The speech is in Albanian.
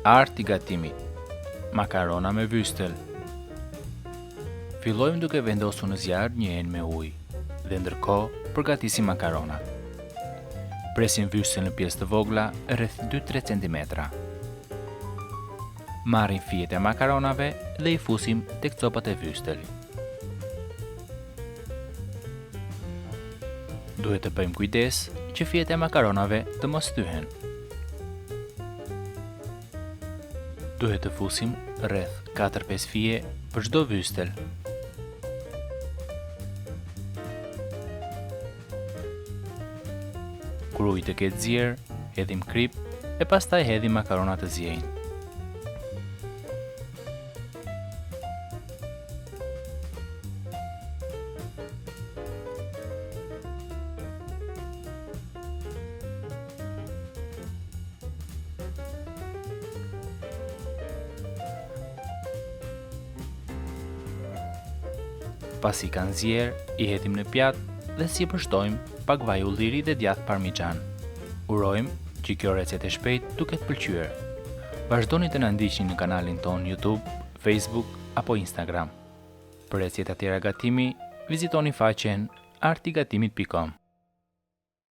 Arti i gatimit. Makarona me vystel. Fillojmë duke vendosur në zjarr një enë me ujë dhe ndërkohë përgatisim makaronat. Presim vystel në pjesë të vogla rreth 2-3 cm. Marrim fijet e makaronave dhe i fusim tek copat e vystel. Duhet të bëjmë kujdes që fijet e makaronave të mos thyhen. Duhet të fusim rreth 4-5 fije për çdo vystel. Kur uji të ketë zier, hedhim krip e pastaj hedhim makaronat të ziejnë. Pasi kanë zier, i hedhim në pjatë dhe si përshtojmë pak vaj ulliri dhe djath parmixhan. Urojmë që kjo recetë e shpejtë duket pëlqyer. Vazhdoni të na ndiqni në kanalin ton YouTube, Facebook apo Instagram. Për receta tjera gatimi, vizitoni faqen artigatimit.com.